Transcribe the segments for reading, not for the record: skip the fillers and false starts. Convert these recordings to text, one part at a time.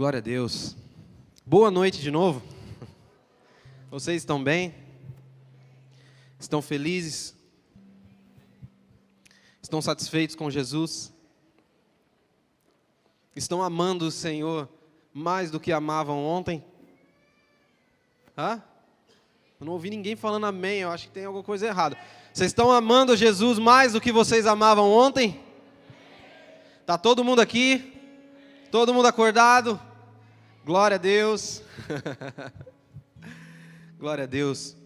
Glória a Deus. Boa noite de novo. Vocês estão bem? Estão felizes? Estão satisfeitos com Jesus? Estão amando o Senhor mais do que amavam ontem? Hã? Eu não ouvi ninguém falando amém, eu acho que tem alguma coisa errada. Vocês estão amando Jesus mais do que vocês amavam ontem? Está todo mundo aqui? Todo mundo acordado? Glória a Deus. Glória a Deus.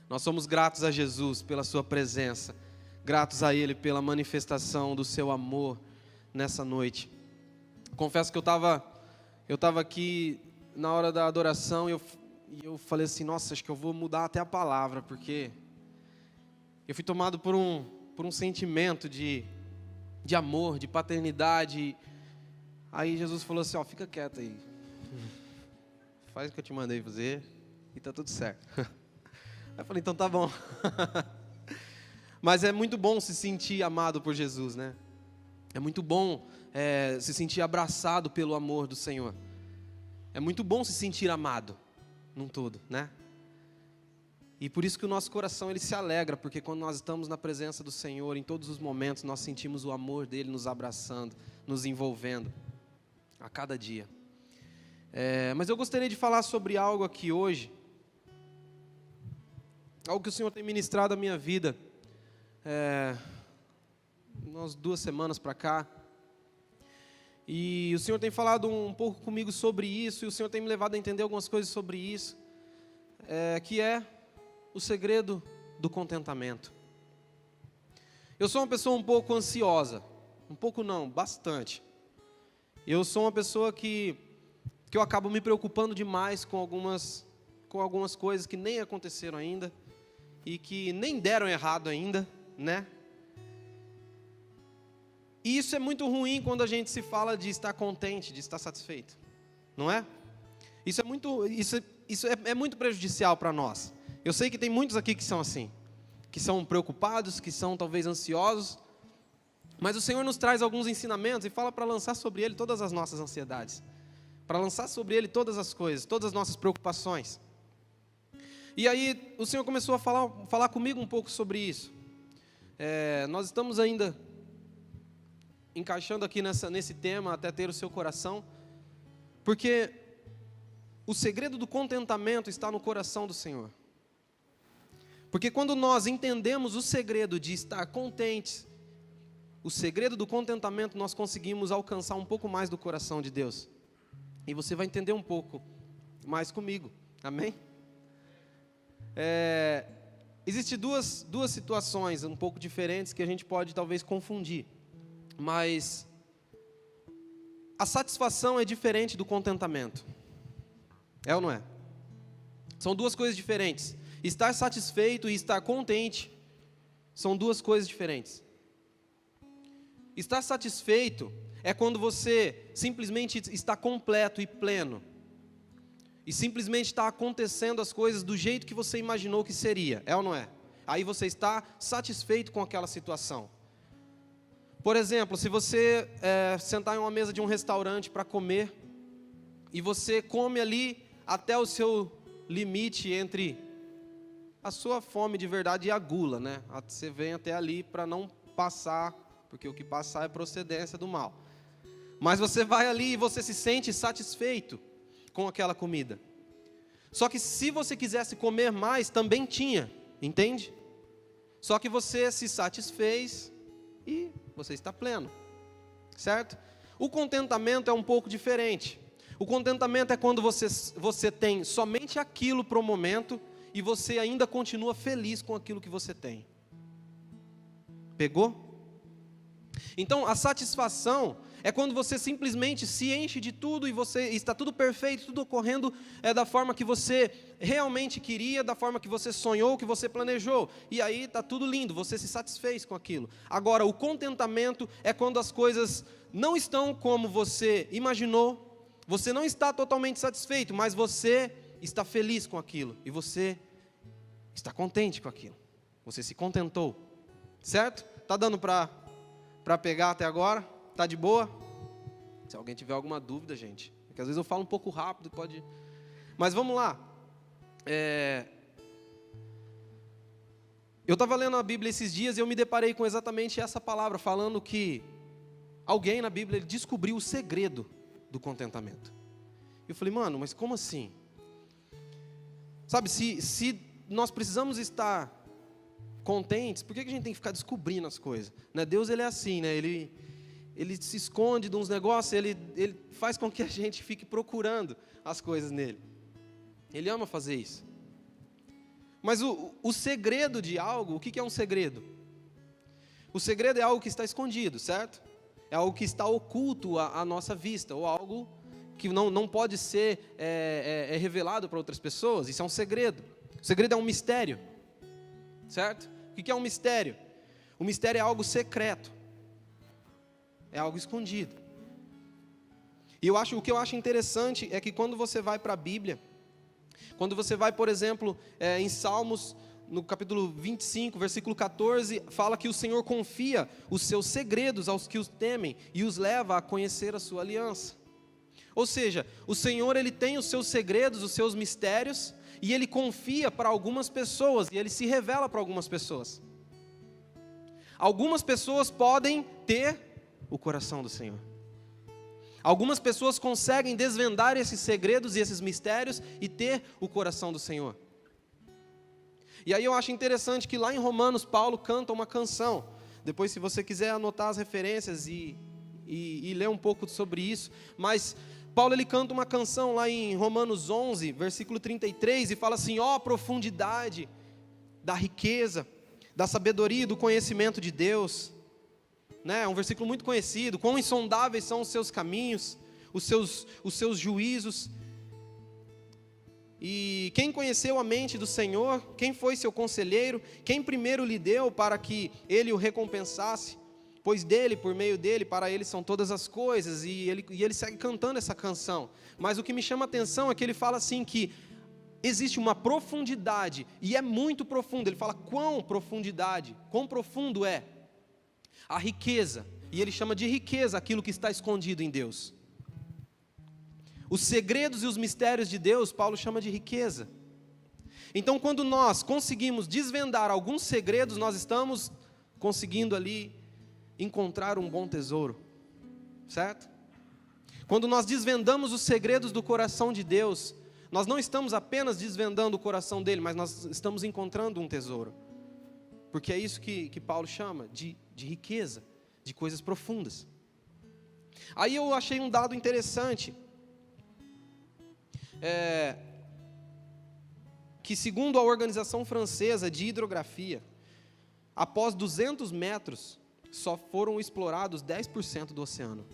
Nós somos gratos a Jesus pela sua presença. Gratos a Ele pela manifestação do seu amor nessa noite. Confesso que eu estava aqui na hora da adoração e eu falei assim, nossa, acho que eu vou mudar até a palavra, porque eu fui tomado por um sentimento de amor, de paternidade. Aí Jesus falou assim, fica quieto aí. Faz o que eu te mandei fazer e tá tudo certo. Aí eu falei, então tá bom. Mas é muito bom se sentir amado por Jesus, né? É muito bom se sentir abraçado pelo amor do Senhor. É muito bom se sentir amado, num todo, né? E por isso que o nosso coração ele se alegra, porque quando nós estamos na presença do Senhor, em todos os momentos, nós sentimos o amor dele nos abraçando, nos envolvendo, a cada dia. Mas eu gostaria de falar sobre algo aqui hoje, algo que o Senhor tem ministrado à minha vida, umas 2 semanas para cá, e o Senhor tem falado um pouco comigo sobre isso, e o Senhor tem me levado a entender algumas coisas sobre isso, que é o segredo do contentamento. Eu sou uma pessoa um pouco ansiosa, um pouco não, bastante. Eu sou uma pessoa que eu acabo me preocupando demais com algumas coisas que nem aconteceram ainda e que nem deram errado ainda, né? E isso é muito ruim quando a gente se fala de estar contente, de estar satisfeito, não é? Isso é muito prejudicial para nós. Eu sei que tem muitos aqui que são assim, que são preocupados, que são talvez ansiosos, mas o Senhor nos traz alguns ensinamentos e fala para lançar sobre Ele todas as nossas ansiedades, para lançar sobre Ele todas as coisas, todas as nossas preocupações. E aí o Senhor começou a falar comigo um pouco sobre isso. Nós estamos ainda encaixando aqui nesse tema até ter o seu coração, porque o segredo do contentamento está no coração do Senhor. Porque quando nós entendemos o segredo de estar contentes, o segredo do contentamento, nós conseguimos alcançar um pouco mais do coração de Deus. E você vai entender um pouco mais comigo, amém? Existem duas situações um pouco diferentes que a gente pode talvez confundir. Mas a satisfação é diferente do contentamento. É ou não é? São duas coisas diferentes. Estar satisfeito e estar contente são duas coisas diferentes. Estar satisfeito é quando você simplesmente está completo e pleno. E simplesmente está acontecendo as coisas do jeito que você imaginou que seria. É ou não é? Aí você está satisfeito com aquela situação. Por exemplo, se você sentar em uma mesa de um restaurante para comer, e você come ali até o seu limite entre a sua fome de verdade e a gula, né? Você vem até ali para não passar, porque o que passar é procedência do mal. Mas você vai ali e você se sente satisfeito com aquela comida. Só que se você quisesse comer mais, também tinha, entende? Só que você se satisfez e você está pleno, certo? O contentamento é um pouco diferente. O contentamento é quando você tem somente aquilo para o momento e você ainda continua feliz com aquilo que você tem. Pegou? Então, a satisfação é quando você simplesmente se enche de tudo e você está tudo perfeito, tudo ocorrendo da forma que você realmente queria, da forma que você sonhou, que você planejou. E aí está tudo lindo, você se satisfez com aquilo. Agora, o contentamento é quando as coisas não estão como você imaginou, você não está totalmente satisfeito, mas você está feliz com aquilo e você está contente com aquilo. Você se contentou, certo? Está dando para pegar até agora? Está de boa? Se alguém tiver alguma dúvida, gente, que às vezes eu falo um pouco rápido, pode... Mas vamos lá. Eu estava lendo a Bíblia esses dias e eu me deparei com exatamente essa palavra, falando que alguém na Bíblia descobriu o segredo do contentamento. Eu falei, mano, mas como assim? Sabe, se nós precisamos estar contentes, por que a gente tem que ficar descobrindo as coisas? Né? Deus, ele é assim, né? Ele se esconde de uns negócios, ele faz com que a gente fique procurando as coisas nele. Ele ama fazer isso. Mas o segredo de algo, o que é um segredo? O segredo é algo que está escondido, certo? É algo que está oculto à nossa vista, ou algo que não pode ser revelado para outras pessoas. Isso é um segredo. O segredo é um mistério, certo? O que é um mistério? O mistério é algo secreto, é algo escondido. E o que eu acho interessante é que quando você vai para a Bíblia, quando você vai, por exemplo, em Salmos, no capítulo 25, versículo 14, fala que o Senhor confia os seus segredos aos que os temem e os leva a conhecer a sua aliança. Ou seja, o Senhor, ele tem os seus segredos, os seus mistérios, e ele confia para algumas pessoas, e ele se revela para algumas pessoas. Algumas pessoas podem ter o coração do Senhor. Algumas pessoas conseguem desvendar esses segredos e esses mistérios e ter o coração do Senhor. E aí eu acho interessante que lá em Romanos, Paulo canta uma canção. Depois, se você quiser anotar as referências e ler um pouco sobre isso. Mas Paulo, ele canta uma canção lá em Romanos 11, versículo 33, e fala assim: ó profundidade da riqueza, da sabedoria e do conhecimento de Deus. É um versículo muito conhecido. Quão insondáveis são os seus caminhos, os seus juízos. E quem conheceu a mente do Senhor? Quem foi seu conselheiro? Quem primeiro lhe deu para que ele o recompensasse? Pois dele, por meio dele, para ele são todas as coisas. E ele segue cantando essa canção. Mas o que me chama a atenção é que ele fala assim que existe uma profundidade, e é muito profundo. Ele fala quão profundidade, quão profundo é a riqueza, e ele chama de riqueza aquilo que está escondido em Deus. Os segredos e os mistérios de Deus, Paulo chama de riqueza. Então, quando nós conseguimos desvendar alguns segredos, nós estamos conseguindo ali encontrar um bom tesouro, certo? Quando nós desvendamos os segredos do coração de Deus, nós não estamos apenas desvendando o coração dele, mas nós estamos encontrando um tesouro. Porque é isso que Paulo chama de riqueza, de coisas profundas. Aí eu achei um dado interessante, que segundo a Organização Francesa de Hidrografia, após 200 metros, só foram explorados 10% do oceano.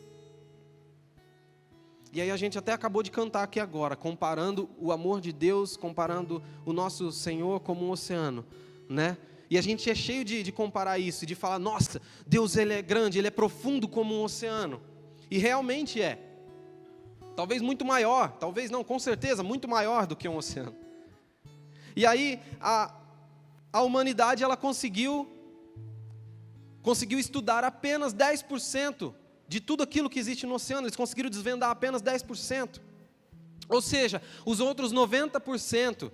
E aí a gente até acabou de cantar aqui agora, comparando o amor de Deus, comparando o nosso Senhor como um oceano, né? E a gente é cheio de comparar isso, de falar, nossa, Deus, ele é grande, ele é profundo como um oceano. E realmente é. Talvez muito maior, talvez não, com certeza, muito maior do que um oceano. E aí, a humanidade, ela conseguiu estudar apenas 10% de tudo aquilo que existe no oceano. Eles conseguiram desvendar apenas 10%. Ou seja, os outros 90%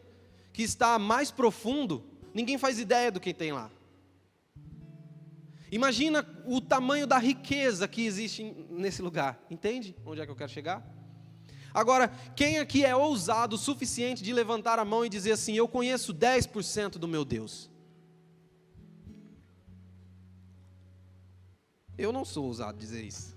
que está mais profundo, ninguém faz ideia do que tem lá. Imagina o tamanho da riqueza que existe nesse lugar. Entende onde é que eu quero chegar? Agora, quem aqui é ousado o suficiente de levantar a mão e dizer assim: eu conheço 10% do meu Deus? Eu não sou ousado dizer isso.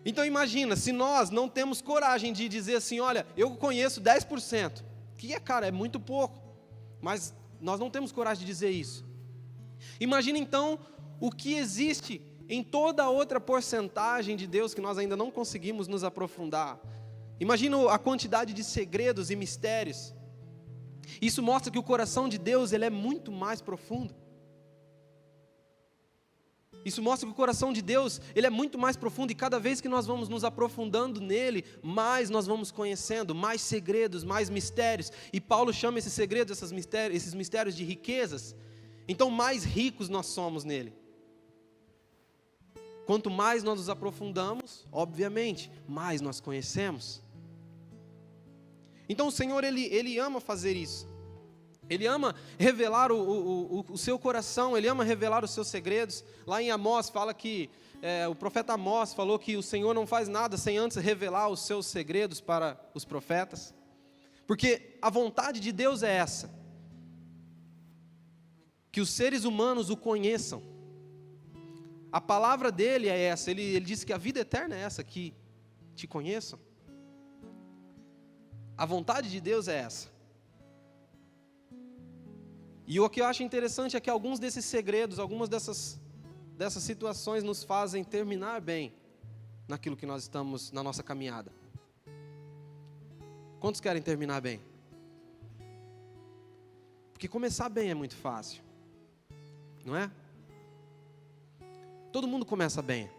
Então imagina, se nós não temos coragem de dizer assim, olha, eu conheço 10%, que cara, é muito pouco, mas nós não temos coragem de dizer isso. Imagina então o que existe em toda a outra porcentagem de Deus que nós ainda não conseguimos nos aprofundar. Imagina a quantidade de segredos e mistérios. Isso mostra que o coração de Deus, ele é muito mais profundo. Isso mostra que o coração de Deus, ele é muito mais profundo, e cada vez que nós vamos nos aprofundando nele, mais nós vamos conhecendo, mais segredos, mais mistérios. E Paulo chama esses segredos, esses mistérios de riquezas. Então mais ricos nós somos nele. Quanto mais nós nos aprofundamos, obviamente, mais nós conhecemos. Então o Senhor, Ele ama fazer isso. Ele ama revelar o seu coração, Ele ama revelar os seus segredos. Lá em Amós fala que, o profeta Amós falou que o Senhor não faz nada sem antes revelar os seus segredos para os profetas. Porque a vontade de Deus é essa, que os seres humanos o conheçam. A palavra dele é essa, ele disse que a vida eterna é essa, que te conheçam. A vontade de Deus é essa. E o que eu acho interessante é que alguns desses segredos, algumas dessas situações nos fazem terminar bem naquilo que nós estamos, na nossa caminhada. Quantos querem terminar bem? Porque começar bem é muito fácil, não é? Todo mundo começa bem.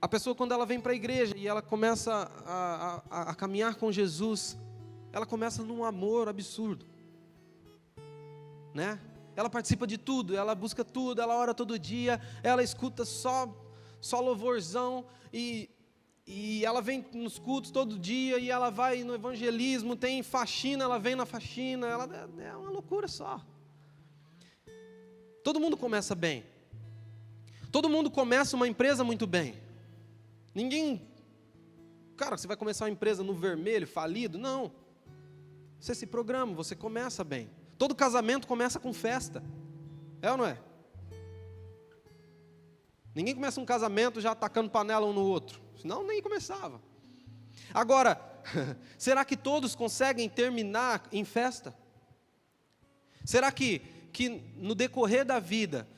A pessoa, quando ela vem para a igreja e ela começa a caminhar com Jesus, ela começa num amor absurdo, né? Ela participa de tudo, ela busca tudo, ela ora todo dia, ela escuta só louvorzão, e ela vem nos cultos todo dia, e ela vai no evangelismo, tem faxina, ela vem na faxina, é uma loucura só. Todo mundo começa bem. Todo mundo começa uma empresa muito bem. Ninguém, cara, você vai começar uma empresa no vermelho, falido? Não. Você se programa, você começa bem. Todo casamento começa com festa. É ou não é? Ninguém começa um casamento já atacando panela um no outro. Senão nem começava. Agora, será que todos conseguem terminar em festa? Será que no decorrer da vida,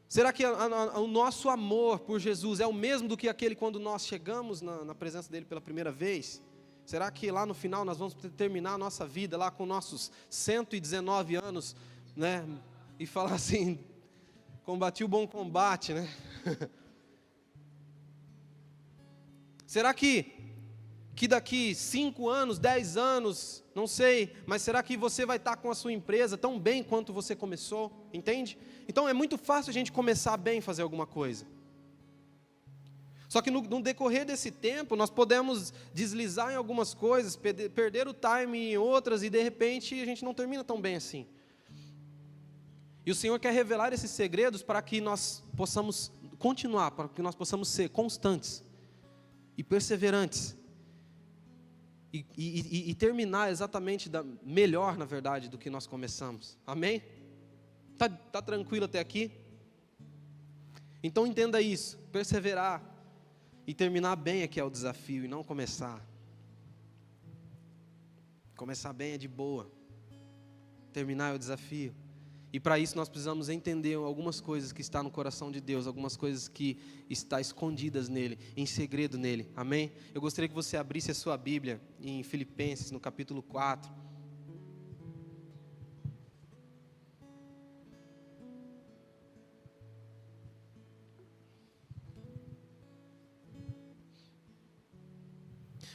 será que o nosso amor por Jesus é o mesmo do que aquele quando nós chegamos na presença dele pela primeira vez? Será que lá no final nós vamos terminar a nossa vida lá com nossos 119 anos, né? E falar assim, combati o bom combate, né? Será que daqui 5 anos, 10 anos, não sei, mas será que você vai estar com a sua empresa tão bem quanto você começou? Entende? Então é muito fácil a gente começar bem fazer alguma coisa. Só que no decorrer desse tempo, nós podemos deslizar em algumas coisas, perder o time em outras, e de repente a gente não termina tão bem assim. E o Senhor quer revelar esses segredos para que nós possamos continuar, para que nós possamos ser constantes e perseverantes. E terminar exatamente melhor, na verdade, do que nós começamos. Amém? Tá tranquilo até aqui? Então entenda isso, perseverar e terminar bem é que é o desafio, e não começar. Começar bem é de boa, terminar é o desafio. E para isso nós precisamos entender algumas coisas que estão no coração de Deus, algumas coisas que estão escondidas nele, em segredo nele, amém? Eu gostaria que você abrisse a sua Bíblia em Filipenses, no capítulo 4.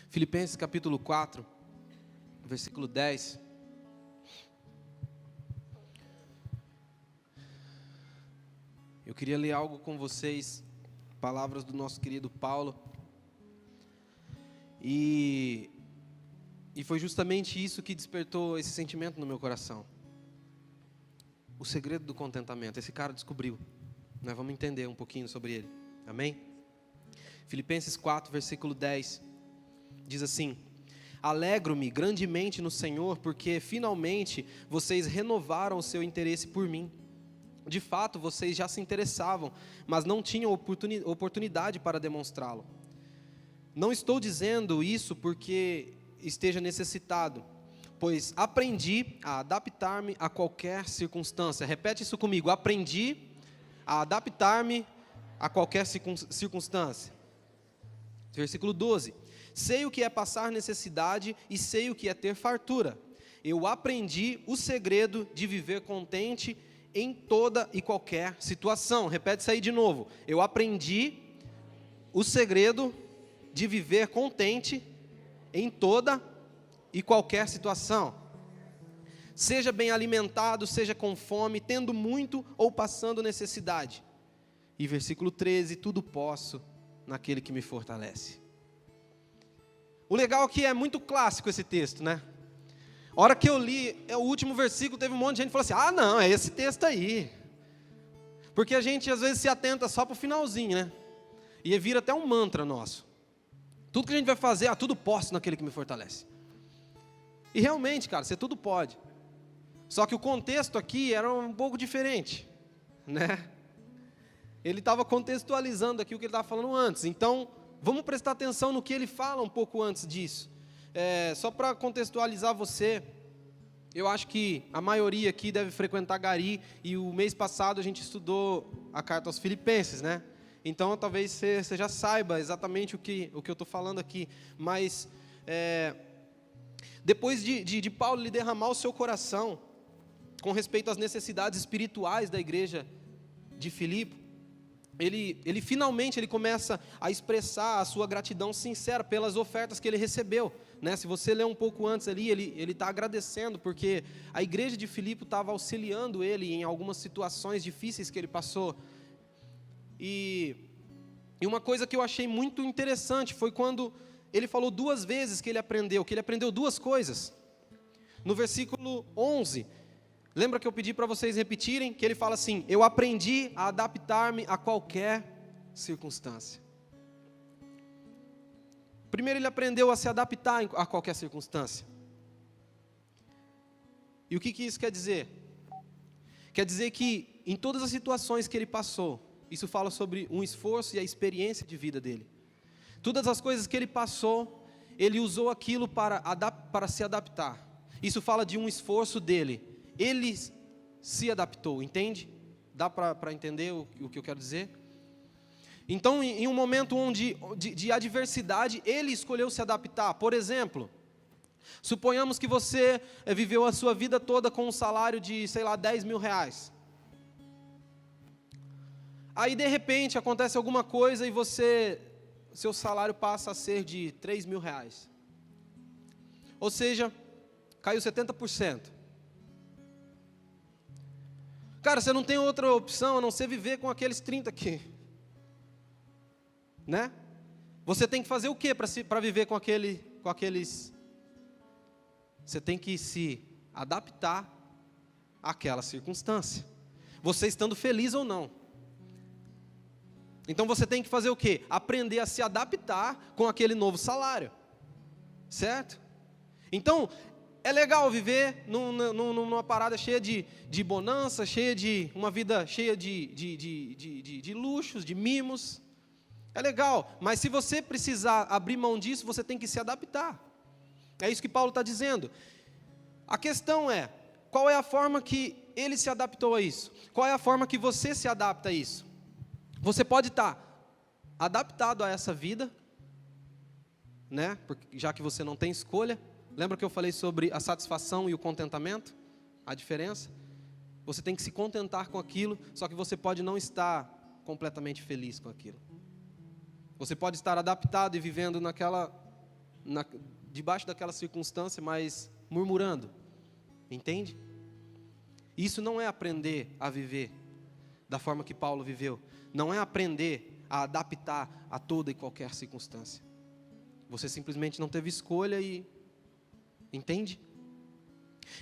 Filipenses capítulo 4, versículo 10. Eu queria ler algo com vocês, palavras do nosso querido Paulo. E foi justamente isso que despertou esse sentimento no meu coração. O segredo do contentamento, esse cara descobriu. Nós vamos entender um pouquinho sobre ele, amém? Filipenses 4, versículo 10, diz assim: alegro-me grandemente no Senhor, porque finalmente vocês renovaram o seu interesse por mim. De fato, vocês já se interessavam, mas não tinham oportunidade para demonstrá-lo. Não estou dizendo isso porque esteja necessitado, pois aprendi a adaptar-me a qualquer circunstância. Repete isso comigo: aprendi a adaptar-me a qualquer circunstância. Versículo 12: sei o que é passar necessidade e sei o que é ter fartura. Eu aprendi o segredo de viver contente em toda e qualquer situação. Repete isso aí de novo: eu aprendi o segredo de viver contente em toda e qualquer situação. Seja bem alimentado, seja com fome, tendo muito ou passando necessidade. E versículo 13, tudo posso naquele que me fortalece. O legal aqui é muito clássico esse texto, né? A hora que eu li o último versículo, teve um monte de gente que falou assim, não, é esse texto aí. Porque a gente às vezes se atenta só para o finalzinho, né? E vira até um mantra nosso. Tudo que a gente vai fazer, tudo posso naquele que me fortalece. E realmente, cara, você tudo pode. Só que o contexto aqui era um pouco diferente, né? Ele estava contextualizando aqui o que ele estava falando antes. Então, vamos prestar atenção no que ele fala um pouco antes disso. Só para contextualizar você, eu acho que a maioria aqui deve frequentar Gari, e o mês passado a gente estudou a carta aos Filipenses, né? Então, talvez você já saiba exatamente o que eu estou falando aqui. Mas, depois de Paulo lhe derramar o seu coração com respeito às necessidades espirituais da igreja de Filipe, ele finalmente começa a expressar a sua gratidão sincera pelas ofertas que ele recebeu, né? Se você ler um pouco antes ali, ele está agradecendo, porque a igreja de Filipe estava auxiliando ele em algumas situações difíceis que ele passou. E uma coisa que eu achei muito interessante foi quando ele falou 2 vezes que ele aprendeu 2 coisas. No versículo 11, lembra que eu pedi para vocês repetirem? Que ele fala assim, eu aprendi a adaptar-me a qualquer circunstância. Primeiro ele aprendeu a se adaptar a qualquer circunstância. E o que isso quer dizer? Quer dizer que em todas as situações que ele passou, isso fala sobre um esforço e a experiência de vida dele. Todas as coisas que ele passou, ele usou aquilo para se adaptar. Isso fala de um esforço dele. Ele se adaptou, entende? Dá para entender o que eu quero dizer? Então, em um momento de adversidade, ele escolheu se adaptar. Por exemplo, suponhamos que você viveu a sua vida toda com um salário de, 10 mil reais. Aí, de repente, acontece alguma coisa e seu salário passa a ser de 3 mil reais. Ou seja, caiu 70%. Cara, você não tem outra opção a não ser viver com aqueles 30 aqui. Né? Você tem que fazer o que para viver com aqueles? Você tem que se adaptar àquela circunstância. Você estando feliz ou não. Então você tem que fazer o quê? Aprender a se adaptar com aquele novo salário. Certo? Então, é legal viver numa parada cheia de bonança, uma vida cheia de luxos, de mimos. É legal, mas se você precisar abrir mão disso, você tem que se adaptar. É isso que Paulo está dizendo. A questão é, qual é a forma que ele se adaptou a isso? Qual é a forma que você se adapta a isso? Você pode estar adaptado a essa vida, né? Já que você não tem escolha. Lembra que eu falei sobre a satisfação e o contentamento? A diferença? Você tem que se contentar com aquilo, só que você pode não estar completamente feliz com aquilo. Você pode estar adaptado e vivendo debaixo daquela circunstância, mas murmurando. Entende? Isso não é aprender a viver da forma que Paulo viveu. Não é aprender a adaptar a toda e qualquer circunstância. Você simplesmente não teve escolha e... Entende?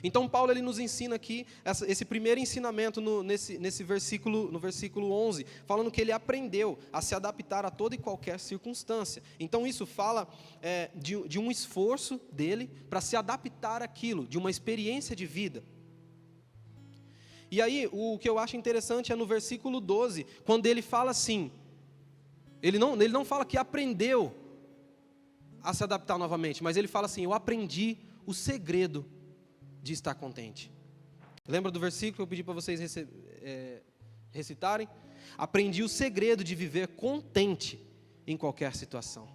Então Paulo ele nos ensina aqui esse primeiro ensinamento nesse versículo, no versículo 11, falando que ele aprendeu a se adaptar a toda e qualquer circunstância. Então isso fala de um esforço dele para se adaptar àquilo, de uma experiência de vida. E aí o que eu acho interessante é no versículo 12, quando ele fala assim, ele não fala que aprendeu a se adaptar novamente, mas ele fala assim, eu aprendi o segredo de estar contente. Lembra do versículo que eu pedi para vocês recitarem? Aprendi o segredo de viver contente em qualquer situação.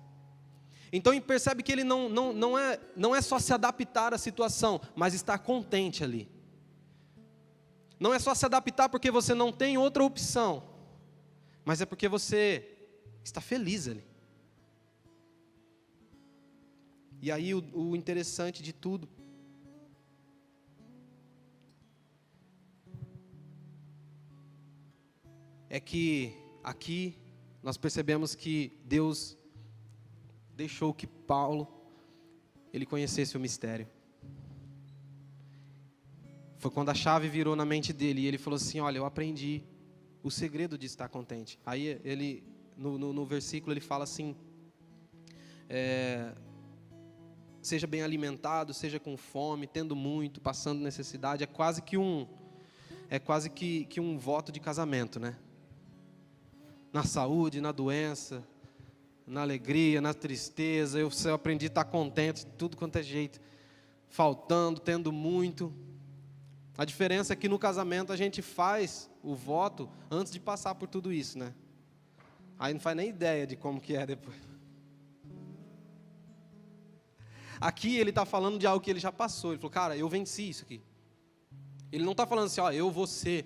Então percebe que ele não é só se adaptar à situação, mas estar contente ali. Não é só se adaptar porque você não tem outra opção, mas é porque você está feliz ali. E aí o interessante de tudo é que aqui nós percebemos que Deus deixou que Paulo, ele conhecesse o mistério. Foi quando a chave virou na mente dele, e ele falou assim, olha, eu aprendi o segredo de estar contente. Aí ele, no versículo, ele fala assim, seja bem alimentado, seja com fome, tendo muito, passando necessidade. É quase que um voto de casamento, né? Na saúde, na doença, na alegria, na tristeza. Eu aprendi a estar contente de tudo quanto é jeito. Faltando, tendo muito. A diferença é que no casamento a gente faz o voto antes de passar por tudo isso, né? Aí não faz nem ideia de como que é depois. Aqui ele está falando de algo que ele já passou. Ele falou, cara, eu venci isso aqui. Ele não está falando assim, ó, eu vou ser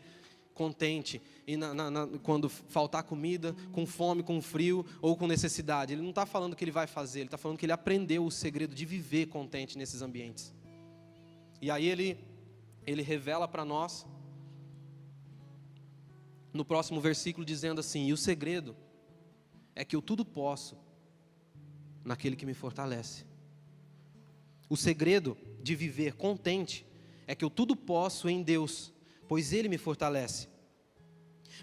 contente e quando faltar comida, com fome, com frio ou com necessidade. Ele não está falando que ele vai fazer, ele está falando que ele aprendeu o segredo de viver contente nesses ambientes. E aí ele revela para nós, no próximo versículo, dizendo assim, e o segredo é que eu tudo posso naquele que me fortalece. O segredo de viver contente é que eu tudo posso em Deus, pois Ele me fortalece.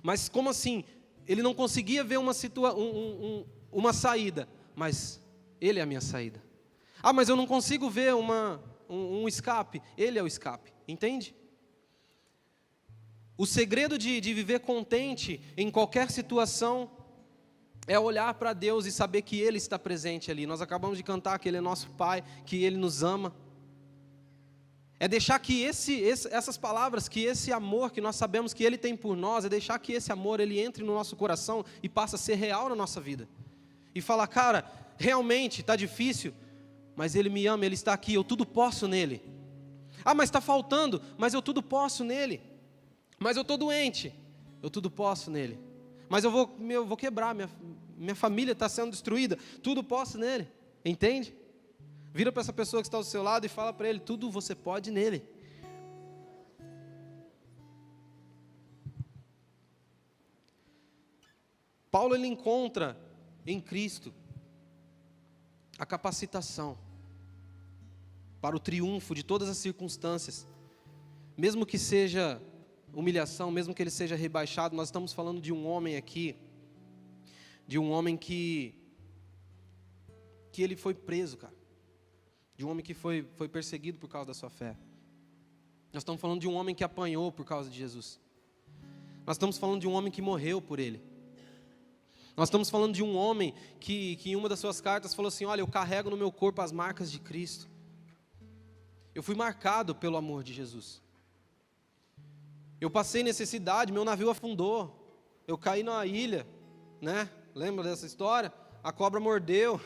Mas como assim? Ele não conseguia ver uma saída, mas Ele é a minha saída. Ah, mas eu não consigo ver um escape. Ele é o escape, entende? O segredo de viver contente em qualquer situação é olhar para Deus e saber que Ele está presente ali. Nós acabamos de cantar que Ele é nosso Pai, que Ele nos ama. É deixar que essas palavras, que esse amor que nós sabemos que Ele tem por nós, é deixar que esse amor ele entre no nosso coração e passe a ser real na nossa vida. E falar, cara, realmente está difícil, mas Ele me ama, Ele está aqui, eu tudo posso nele. Ah, mas está faltando, mas eu tudo posso nele. Mas eu estou doente, eu tudo posso nele. Mas eu vou quebrar, minha família está sendo destruída, tudo posso nele, entende? Vira para essa pessoa que está ao seu lado e fala para ele, tudo você pode nele. Paulo, ele encontra em Cristo a capacitação para o triunfo de todas as circunstâncias. Mesmo que seja humilhação, mesmo que ele seja rebaixado, nós estamos falando de um homem aqui, de um homem que ele foi preso, cara. De um homem que foi perseguido por causa da sua fé. Nós estamos falando de um homem que apanhou por causa de Jesus. Nós estamos falando de um homem que morreu por Ele. Nós estamos falando de um homem que em uma das suas cartas falou assim, olha, eu carrego no meu corpo as marcas de Cristo. Eu fui marcado pelo amor de Jesus. Eu passei necessidade, meu navio afundou. Eu caí numa ilha, né? Lembra dessa história? A cobra mordeu.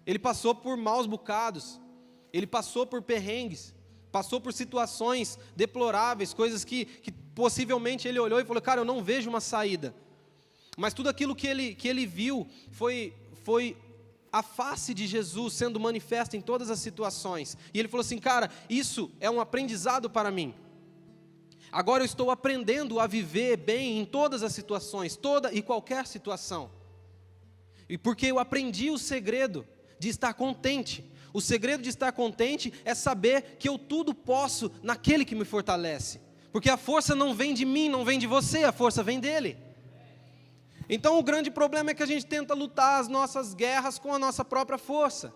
Ele passou por maus bocados, ele passou por perrengues, passou por situações deploráveis, coisas que possivelmente ele olhou e falou, cara, eu não vejo uma saída. Mas tudo aquilo que ele viu foi a face de Jesus sendo manifesta em todas as situações. E ele falou assim, cara, isso é um aprendizado para mim. Agora eu estou aprendendo a viver bem em todas as situações, toda e qualquer situação. E porque eu aprendi o segredo de estar contente. O segredo de estar contente é saber que eu tudo posso naquele que me fortalece. Porque a força não vem de mim, não vem de você, a força vem dele. Então o grande problema é que a gente tenta lutar as nossas guerras com a nossa própria força.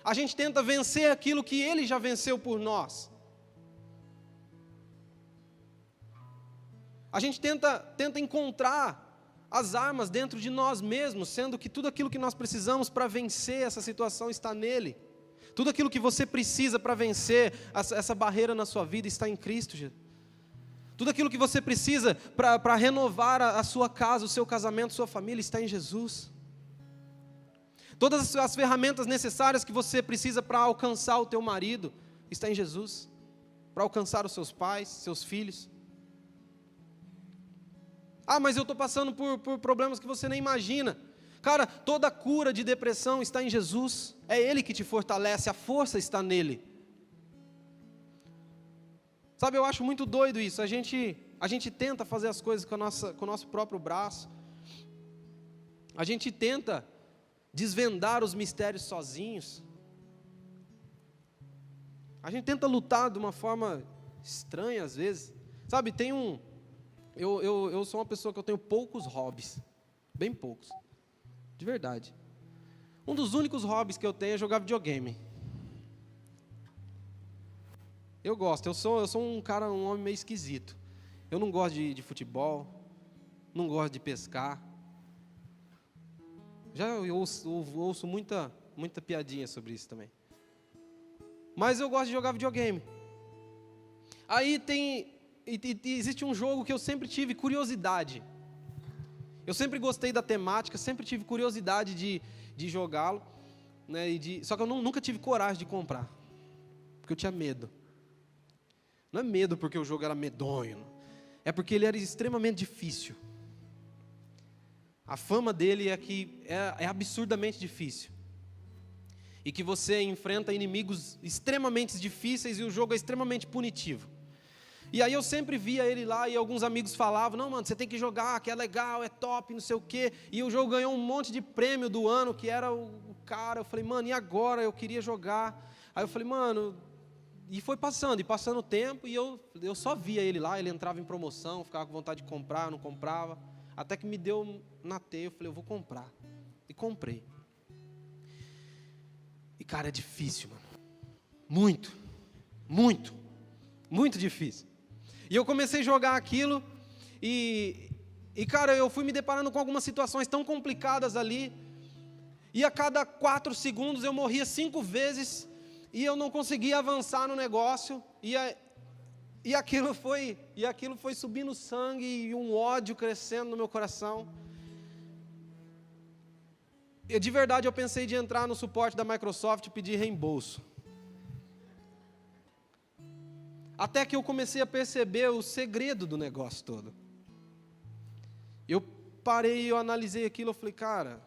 A gente tenta vencer aquilo que ele já venceu por nós. A gente tenta encontrar as armas dentro de nós mesmos, sendo que tudo aquilo que nós precisamos para vencer essa situação está nele. Tudo aquilo que você precisa para vencer essa barreira na sua vida está em Cristo, Jesus. Tudo aquilo que você precisa para renovar a sua casa, o seu casamento, sua família está em Jesus. Todas as ferramentas necessárias que você precisa para alcançar o teu marido está em Jesus. Para alcançar os seus pais, seus filhos. Ah, mas eu estou passando por problemas que você nem imagina. Cara, toda a cura de depressão está em Jesus. É Ele que te fortalece, a força está nele. Sabe, eu acho muito doido isso. A gente a gente tenta fazer as coisas com o nosso próprio braço, a gente tenta desvendar os mistérios sozinhos, a gente tenta lutar de uma forma estranha às vezes. Sabe, eu sou uma pessoa que eu tenho poucos hobbies, bem poucos, de verdade. Um dos únicos hobbies que eu tenho é jogar videogame. Eu gosto, eu sou um homem meio esquisito. Eu não gosto de futebol, não gosto de pescar. Eu ouço muita piadinha sobre isso também. Mas eu gosto de jogar videogame. Aí existe um jogo que eu sempre tive curiosidade. Eu sempre gostei da temática, sempre tive curiosidade de jogá-lo, né, só que eu nunca tive coragem de comprar, porque eu tinha medo. Não é medo porque o jogo era medonho, é porque ele era extremamente difícil. A fama dele é que é absurdamente difícil. E que você enfrenta inimigos extremamente difíceis e o jogo é extremamente punitivo. E aí eu sempre via ele lá e alguns amigos falavam, não, mano, você tem que jogar, que é legal, é top, não sei o quê. E o jogo ganhou um monte de prêmio do ano, que era o cara. Eu falei, mano, e agora? Eu queria jogar. Aí eu falei, mano, e foi passando o tempo, e eu só via ele lá, ele entrava em promoção, ficava com vontade de comprar, não comprava. Até que me deu na teia, eu falei, eu vou comprar. E comprei. E cara, é difícil, mano. Muito, muito, muito difícil. E eu comecei a jogar aquilo, e cara, eu fui me deparando com algumas situações tão complicadas ali, e a cada 4 segundos eu morria 5 vezes, e eu não conseguia avançar no negócio, e aquilo foi subindo sangue, e um ódio crescendo no meu coração. E de verdade eu pensei de entrar no suporte da Microsoft e pedir reembolso. Até que eu comecei a perceber o segredo do negócio todo. Eu parei, eu analisei aquilo, eu falei, cara,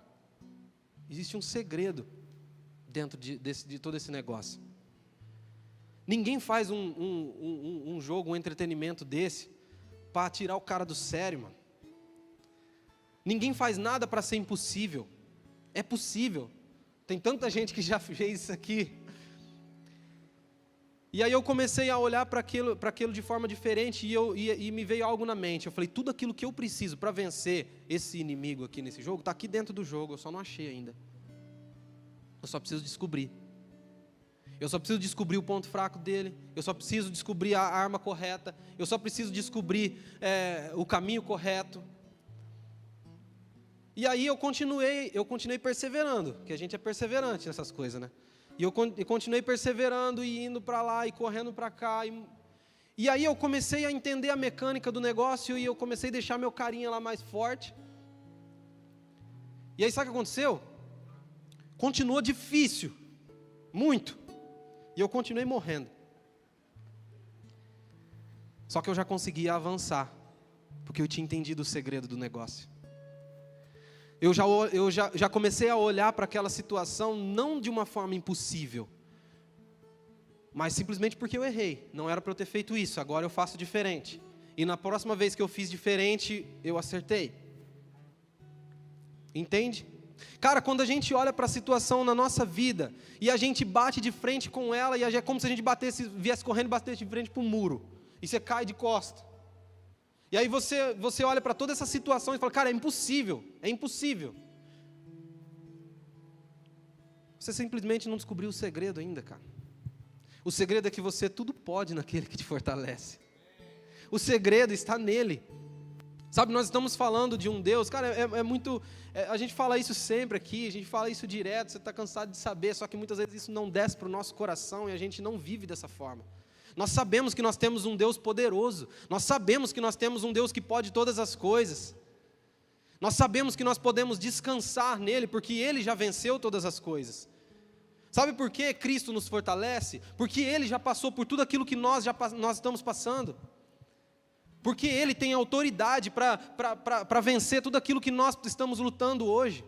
existe um segredo dentro de todo esse negócio. Ninguém faz um jogo, um entretenimento desse para tirar o cara do sério, mano. Ninguém faz nada para ser impossível. É possível. Tem tanta gente que já fez isso aqui. E aí eu comecei a olhar para aquilo de forma diferente e me veio algo na mente. Eu falei, tudo aquilo que eu preciso para vencer esse inimigo aqui nesse jogo, está aqui dentro do jogo, eu só não achei ainda. Eu só preciso descobrir. Eu só preciso descobrir o ponto fraco dele, eu só preciso descobrir a arma correta, eu só preciso descobrir o caminho correto. E aí eu continuei perseverando, que a gente é perseverante nessas coisas, né? E eu continuei perseverando e indo para lá e correndo para cá. E aí eu comecei a entender a mecânica do negócio e eu comecei a deixar meu carinha lá mais forte. E aí sabe o que aconteceu? Continuou difícil, muito. E eu continuei morrendo. Só que eu já conseguia avançar, porque eu tinha entendido o segredo do negócio. Eu já comecei a olhar para aquela situação não de uma forma impossível, mas simplesmente porque eu errei. Não era para eu ter feito isso, agora eu faço diferente. E na próxima vez que eu fiz diferente, eu acertei. Entende? Cara, quando a gente olha para a situação na nossa vida, e a gente bate de frente com ela, e é como se a gente viesse correndo e batesse de frente para um muro, e você cai de costa. E aí você olha para toda essa situação e fala, cara, é impossível. Você simplesmente não descobriu o segredo ainda, cara. O segredo é que você tudo pode naquele que te fortalece. O segredo está nele. Sabe, nós estamos falando de um Deus, cara, a gente fala isso sempre aqui, a gente fala isso direto, você está cansado de saber, só que muitas vezes isso não desce para o nosso coração e a gente não vive dessa forma. Nós sabemos que nós temos um Deus poderoso, nós sabemos que nós temos um Deus que pode todas as coisas, nós sabemos que nós podemos descansar nele, porque Ele já venceu todas as coisas. Sabe por que Cristo nos fortalece? Porque Ele já passou por tudo aquilo que nós estamos passando. Porque Ele tem autoridade para vencer tudo aquilo que nós estamos lutando hoje.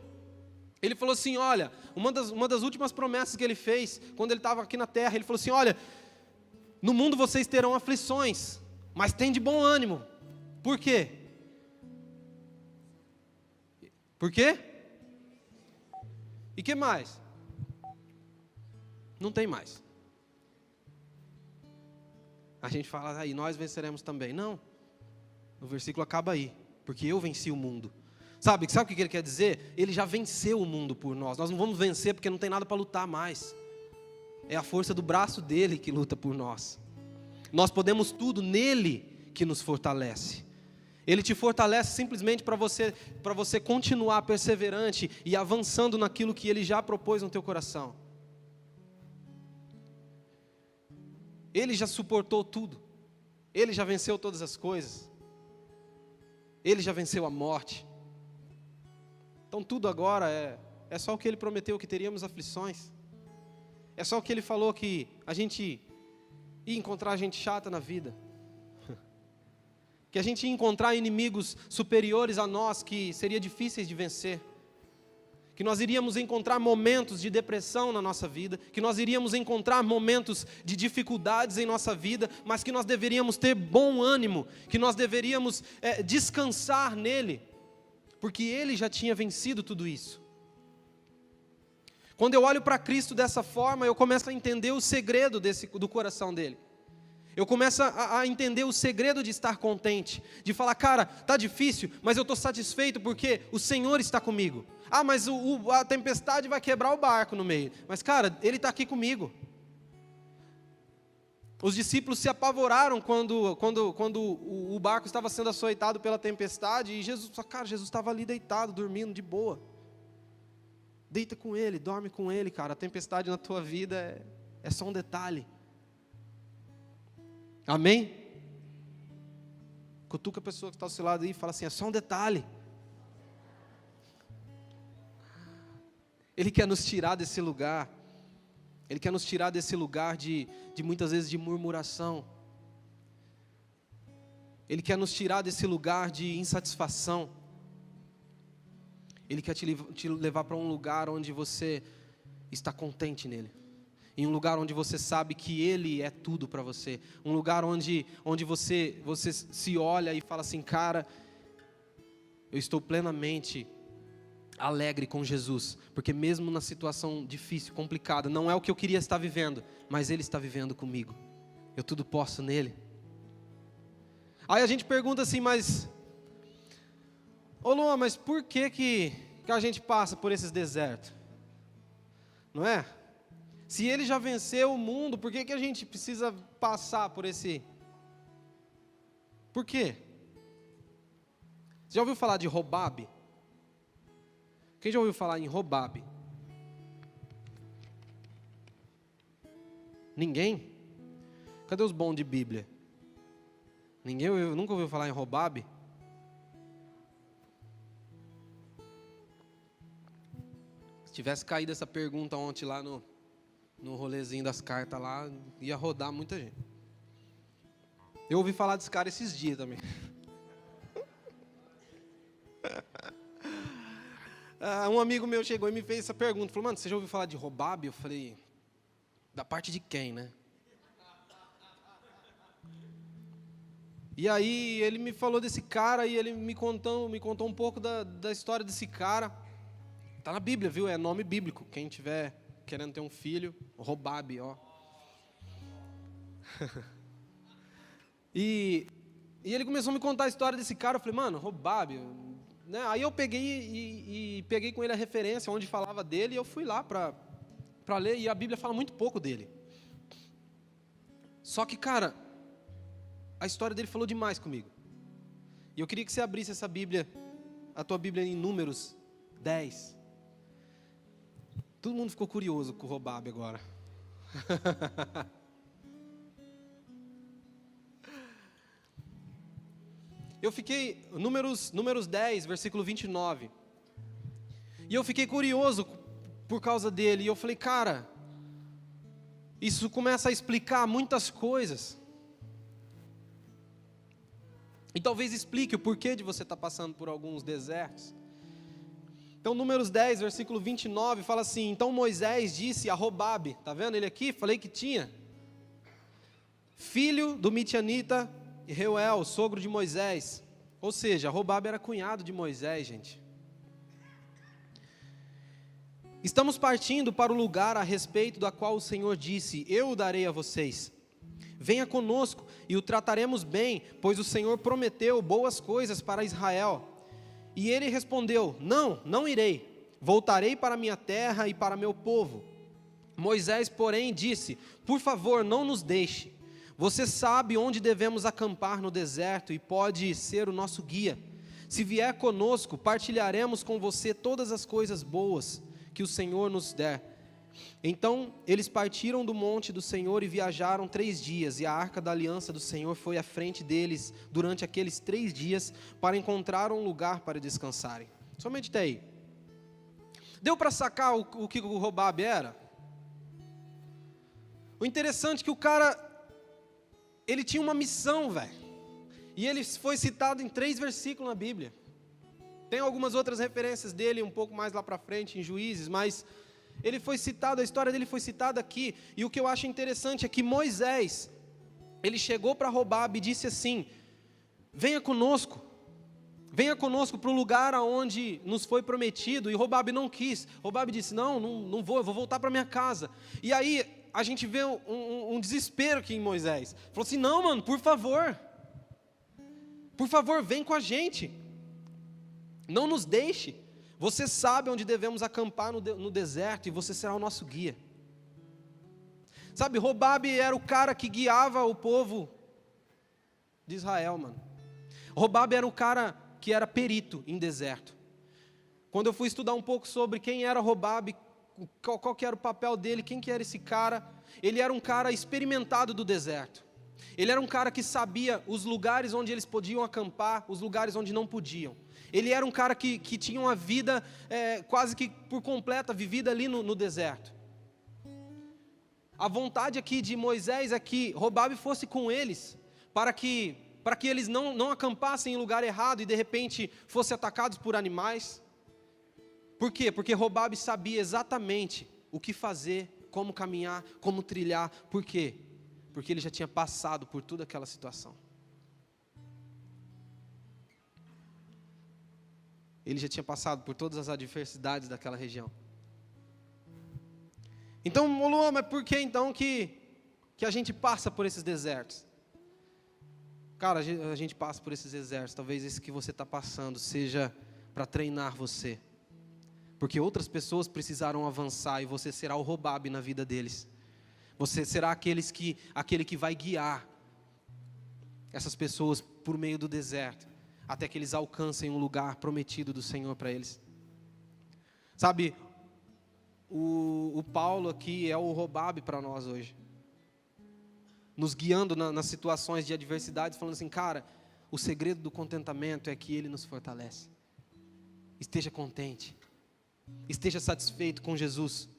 Ele falou assim, olha, uma das últimas promessas que Ele fez, quando Ele estava aqui na terra, Ele falou assim, olha, no mundo vocês terão aflições, mas tem de bom ânimo, Por quê? Por quê? E que mais? Não tem mais. A gente fala, aí nós venceremos também. Não. O versículo acaba aí. Porque eu venci o mundo. Sabe o que ele quer dizer? Ele já venceu o mundo por nós. Nós não vamos vencer porque não tem nada para lutar mais. É a força do braço dele que luta por nós. Nós podemos tudo nele que nos fortalece. Ele te fortalece simplesmente para você continuar perseverante e avançando naquilo que ele já propôs no teu coração. Ele já suportou tudo. Ele já venceu todas as coisas. Ele já venceu a morte. Então tudo agora é só o que ele prometeu, que teríamos aflições. É só o que ele falou, que a gente ia encontrar gente chata na vida. Que a gente ia encontrar inimigos superiores a nós, que seriam difíceis de vencer. Que nós iríamos encontrar momentos de depressão na nossa vida, que nós iríamos encontrar momentos de dificuldades em nossa vida, mas que nós deveríamos ter bom ânimo, que nós deveríamos descansar nele, porque ele já tinha vencido tudo isso. Quando eu olho para Cristo dessa forma, eu começo a entender o segredo do coração dele. Eu começo a entender o segredo de estar contente, de falar, cara, está difícil, mas eu estou satisfeito porque o Senhor está comigo. Ah, mas a tempestade vai quebrar o barco no meio. Mas, cara, Ele está aqui comigo. Os discípulos se apavoraram quando o barco estava sendo açoitado pela tempestade e Jesus estava ali deitado, dormindo de boa. Deita com Ele, dorme com Ele, cara. A tempestade na tua vida é só um detalhe. Amém? Cutuca a pessoa que está ao seu lado aí e fala assim, é só um detalhe. Ele quer nos tirar desse lugar. Ele quer nos tirar desse lugar de muitas vezes de murmuração. Ele quer nos tirar desse lugar de insatisfação. Ele quer te levar para um lugar onde você está contente nele. Em um lugar onde você sabe que Ele é tudo para você. Um lugar onde você se olha e fala assim, cara, eu estou plenamente alegre com Jesus. Porque mesmo na situação difícil, complicada, não é o que eu queria estar vivendo, mas Ele está vivendo comigo. Eu tudo posso nele. Aí a gente pergunta assim, mas... Ô Luan, mas por que a gente passa por esses desertos? Não é? Se Ele já venceu o mundo, por que a gente precisa passar por esse... Por quê? Você já ouviu falar de Robabe? Quem já ouviu falar em Robabe? Ninguém? Cadê os bons de Bíblia? Ninguém nunca ouviu falar em Robabe? Se tivesse caído essa pergunta ontem lá no rolezinho das cartas lá, ia rodar muita gente. Eu ouvi falar desse cara esses dias também. Um amigo meu chegou e me fez essa pergunta. Falou, mano, você já ouviu falar de Robabe? Eu falei, da parte de quem, né? E aí ele me falou desse cara e ele me contou um pouco da história desse cara. Está na Bíblia, viu? É nome bíblico. Quem tiver querendo ter um filho, Robabe, ó. E ele começou a me contar a história desse cara. Eu falei, mano, Robabe, né? Aí eu peguei e peguei com ele a referência onde falava dele e eu fui lá para ler. E a Bíblia fala muito pouco dele. Só que, cara, a história dele falou demais comigo. E eu queria que você abrisse essa Bíblia, a tua Bíblia em Números 10. Todo mundo ficou curioso com o Robabe agora. Eu fiquei, Números 10, versículo 29. E eu fiquei curioso por causa dele. E eu falei, cara, isso começa a explicar muitas coisas. E talvez explique o porquê de você estar passando por alguns desertos. Então, Números 10, versículo 29, fala assim, então Moisés disse a Robabe, está vendo ele aqui? Falei que tinha. Filho do Midianita Reuel, sogro de Moisés. Ou seja, Robabe era cunhado de Moisés, gente. Estamos partindo para o lugar a respeito do qual o Senhor disse: eu o darei a vocês. Venha conosco e o trataremos bem, pois o Senhor prometeu boas coisas para Israel. E ele respondeu: não, não irei. Voltarei para minha terra e para meu povo. Moisés, porém, disse: por favor, não nos deixe. Você sabe onde devemos acampar no deserto e pode ser o nosso guia. Se vier conosco, partilharemos com você todas as coisas boas que o Senhor nos der. Então eles partiram do monte do Senhor e viajaram 3 dias, e a arca da aliança do Senhor foi à frente deles durante aqueles 3 dias, para encontrar um lugar para descansarem. Somente até aí. Deu para sacar o que o Robabe era? O interessante é que o cara, ele tinha uma missão, velho. E ele foi citado em 3 versículos na Bíblia. Tem algumas outras referências dele um pouco mais lá para frente, em Juízes, mas ele foi citado, a história dele foi citada aqui. E o que eu acho interessante é que Moisés, ele chegou para Robabe e disse assim: venha conosco para o lugar aonde nos foi prometido. E Robabe não quis. Robabe disse: não vou, eu vou voltar para minha casa. E aí a gente vê um desespero aqui em Moisés. Falou assim: não, mano, por favor, vem com a gente. Não nos deixe. Você sabe onde devemos acampar no deserto, e você será o nosso guia. Sabe, Robabe era o cara que guiava o povo de Israel, mano. Robabe era o cara que era perito em deserto. Quando eu fui estudar um pouco sobre quem era Robabe, qual que era o papel dele, quem que era esse cara, ele era um cara experimentado do deserto. Ele era um cara que sabia os lugares onde eles podiam acampar, os lugares onde não podiam. Ele era um cara que tinha uma vida quase que por completa, vivida ali no deserto. A vontade aqui de Moisés é que Robabe fosse com eles, para que eles não acampassem em lugar errado e de repente fossem atacados por animais. Por quê? Porque Robabe sabia exatamente o que fazer, como caminhar, como trilhar. Por quê? Porque ele já tinha passado por toda aquela situação. Ele já tinha passado por todas as adversidades daquela região. Então, Luan, mas por que então que a gente passa por esses desertos? Cara, a gente passa por esses desertos. Talvez esse que você está passando seja para treinar você. Porque outras pessoas precisaram avançar e você será o Robabe na vida deles. Você será aquele que vai guiar essas pessoas por meio do deserto, até que eles alcancem um lugar prometido do Senhor para eles. Sabe, o Paulo aqui é o Robabe para nós hoje. Nos guiando nas situações de adversidade, falando assim: cara, o segredo do contentamento é que Ele nos fortalece. Esteja contente. Esteja satisfeito com Jesus.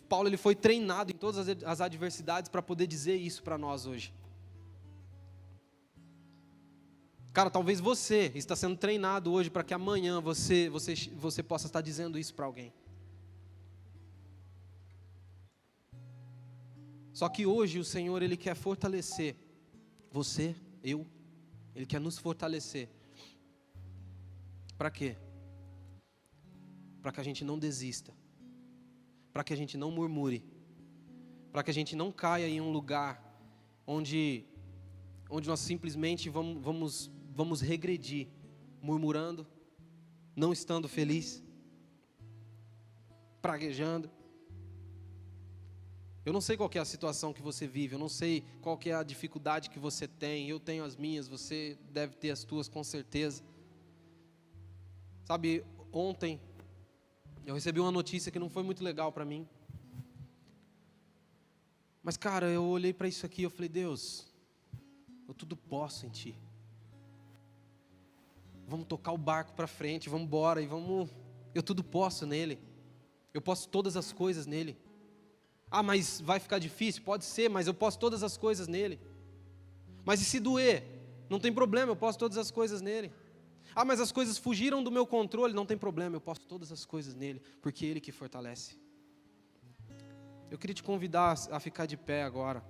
Paulo foi treinado em todas as adversidades para poder dizer isso para nós hoje. Cara, talvez você está sendo treinado hoje para que amanhã você possa estar dizendo isso para alguém. Só que hoje o Senhor, Ele quer fortalecer você, Ele quer nos fortalecer. Para quê? Para que a gente não desista. Para que a gente não murmure, para que a gente não caia em um lugar onde nós simplesmente vamos regredir, murmurando, não estando feliz, praguejando. Eu não sei qual que é a situação que você vive, eu não sei qual que é a dificuldade que você tem, eu tenho as minhas, você deve ter as tuas com certeza. Sabe, ontem eu recebi uma notícia que não foi muito legal para mim. Mas, cara, eu olhei para isso aqui e eu falei: Deus, eu tudo posso em Ti. Vamos tocar o barco para frente, vamos embora, eu tudo posso nele. Eu posso todas as coisas nele. Ah, mas vai ficar difícil? Pode ser, mas eu posso todas as coisas nele. Mas e se doer? Não tem problema, eu posso todas as coisas nele. Ah, mas as coisas fugiram do meu controle, não tem problema, eu posso todas as coisas nele, porque é Ele que fortalece. Eu queria te convidar a ficar de pé agora.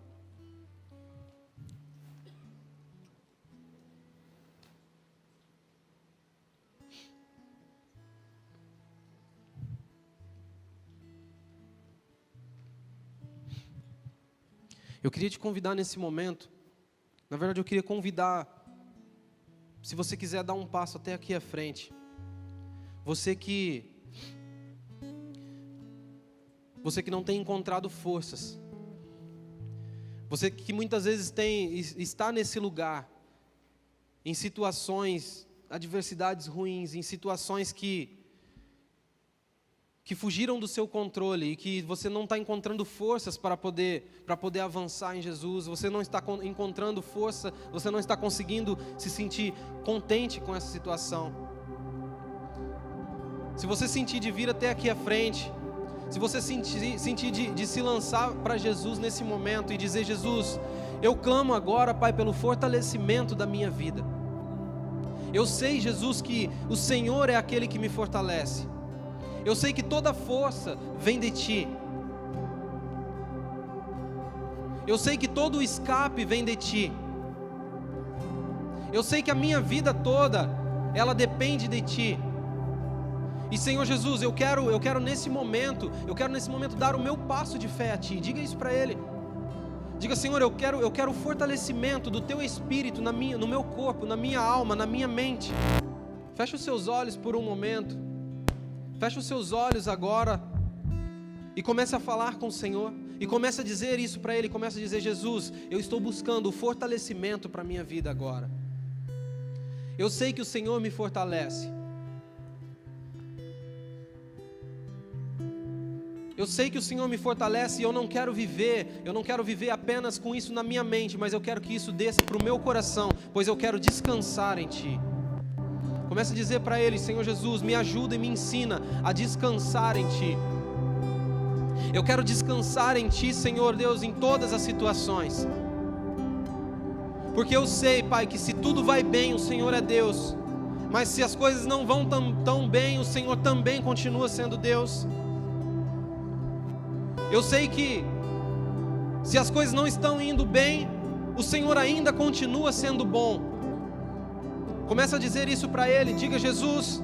Eu queria te convidar nesse momento, na verdade eu queria convidar, se você quiser dar um passo até aqui à frente, você que não tem encontrado forças, você que muitas vezes está nesse lugar, em situações, adversidades ruins, em situações que fugiram do seu controle e que você não está encontrando forças para poder avançar em Jesus, você não está encontrando força, você não está conseguindo se sentir contente com essa situação. Se você sentir de vir até aqui à frente, se você sentir de se lançar para Jesus nesse momento e dizer: Jesus, eu clamo agora, Pai, pelo fortalecimento da minha vida. Eu sei, Jesus, que o Senhor é aquele que me fortalece. Eu sei que toda força vem de Ti. Eu sei que todo o escape vem de Ti. Eu sei que a minha vida toda, ela depende de Ti. E Senhor Jesus, eu quero nesse momento dar o meu passo de fé a Ti. Diga isso para Ele. Diga: Senhor, eu quero o fortalecimento do Teu Espírito no meu corpo, na minha alma, na minha mente. Feche os seus olhos por um momento. Feche os seus olhos agora e comece a falar com o Senhor. E comece a dizer isso para Ele. Comece a dizer: Jesus, eu estou buscando o fortalecimento para a minha vida agora. Eu sei que o Senhor me fortalece. Eu sei que o Senhor me fortalece e eu não quero viver apenas com isso na minha mente, mas eu quero que isso desça para o meu coração, pois eu quero descansar em Ti. Comece a dizer para Ele: Senhor Jesus, me ajuda e me ensina a descansar em Ti. Eu quero descansar em Ti, Senhor Deus, em todas as situações. Porque eu sei, Pai, que se tudo vai bem, o Senhor é Deus. Mas se as coisas não vão tão bem, o Senhor também continua sendo Deus. Eu sei que se as coisas não estão indo bem, o Senhor ainda continua sendo bom. Comece a dizer isso para Ele. Diga: Jesus,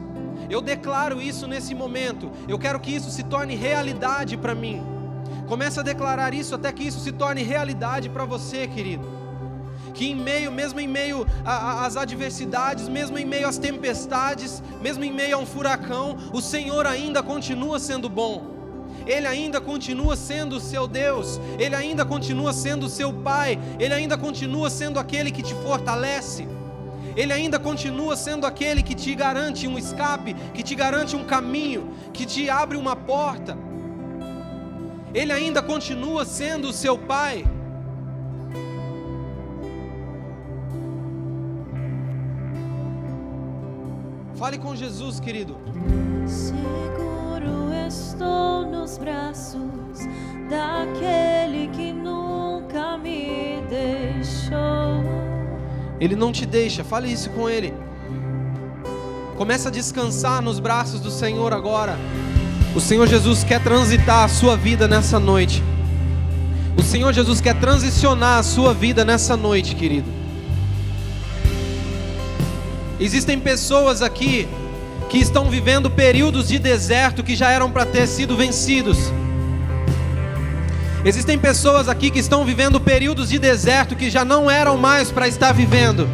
eu declaro isso nesse momento. Eu quero que isso se torne realidade para mim. Comece a declarar isso até que isso se torne realidade para você, querido. Que mesmo em meio às adversidades, mesmo em meio às tempestades, mesmo em meio a um furacão, o Senhor ainda continua sendo bom. Ele ainda continua sendo o seu Deus. Ele ainda continua sendo o seu Pai. Ele ainda continua sendo aquele que te fortalece. Ele ainda continua sendo aquele que te garante um escape, que te garante um caminho, que te abre uma porta. Ele ainda continua sendo o seu Pai. Fale com Jesus, querido. Seguro estou nos braços daquele que nunca me deixou. Ele não te deixa, fale isso com Ele. Comece a descansar nos braços do Senhor agora. O Senhor Jesus quer transitar a sua vida nessa noite. O Senhor Jesus quer transicionar a sua vida nessa noite, querido. Existem pessoas aqui que estão vivendo períodos de deserto que já eram para ter sido vencidos. Existem pessoas aqui que estão vivendo períodos de deserto que já não eram mais para estar vivendo.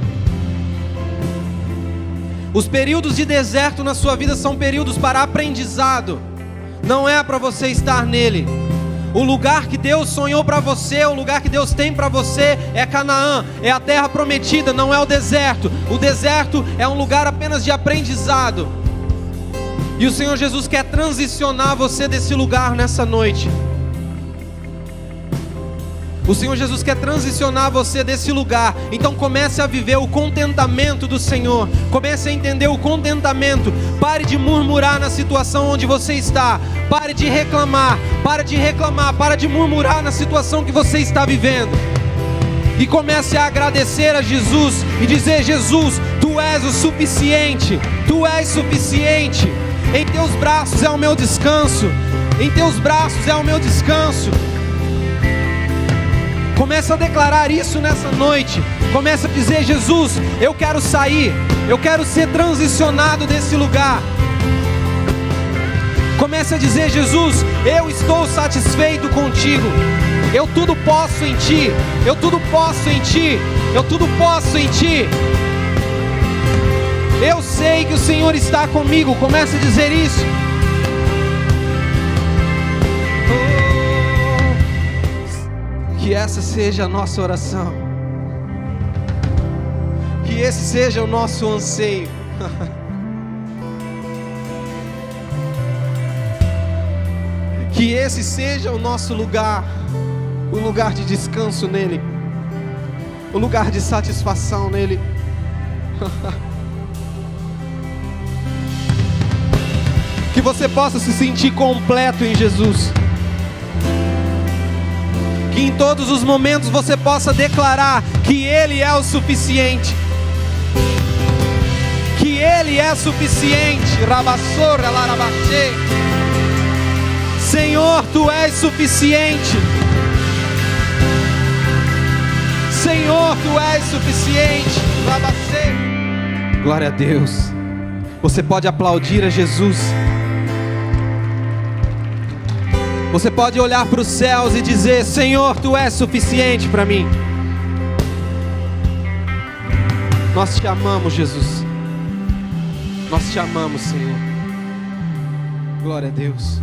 Os períodos de deserto na sua vida são períodos para aprendizado. Não é para você estar nele. O lugar que Deus sonhou para você, o lugar que Deus tem para você é Canaã, é a terra prometida, não é o deserto. O deserto é um lugar apenas de aprendizado. E o Senhor Jesus quer transicionar você desse lugar nessa noite. O Senhor Jesus quer transicionar você desse lugar. Então comece a viver o contentamento do Senhor. Comece a entender o contentamento. Pare de murmurar na situação onde você está. Pare de reclamar. Para de murmurar na situação que você está vivendo. E comece a agradecer a Jesus e dizer: Jesus, Tu és o suficiente. Tu és suficiente. Em Teus braços é o meu descanso. Em Teus braços é o meu descanso. Começa a declarar isso nessa noite. Começa a dizer: Jesus, eu quero sair. Eu quero ser transicionado desse lugar. Comece a dizer: Jesus, eu estou satisfeito contigo. Eu tudo posso em Ti, eu tudo posso em Ti, eu tudo posso em Ti. Eu sei que o Senhor está comigo. Comece a dizer isso. Que essa seja a nossa oração. Que esse seja o nosso anseio. Que esse seja o nosso lugar, o lugar de descanso nele, o lugar de satisfação nele. Que você possa se sentir completo em Jesus. Que em todos os momentos você possa declarar que Ele é o suficiente. Que Ele é suficiente. Rabassorra, larabaxê. Senhor, Tu és suficiente. Senhor, Tu és suficiente. Rabasê. Glória a Deus. Você pode aplaudir a Jesus. Você pode olhar para os céus e dizer: Senhor, Tu és suficiente para mim. Nós Te amamos, Jesus. Nós Te amamos, Senhor. Glória a Deus.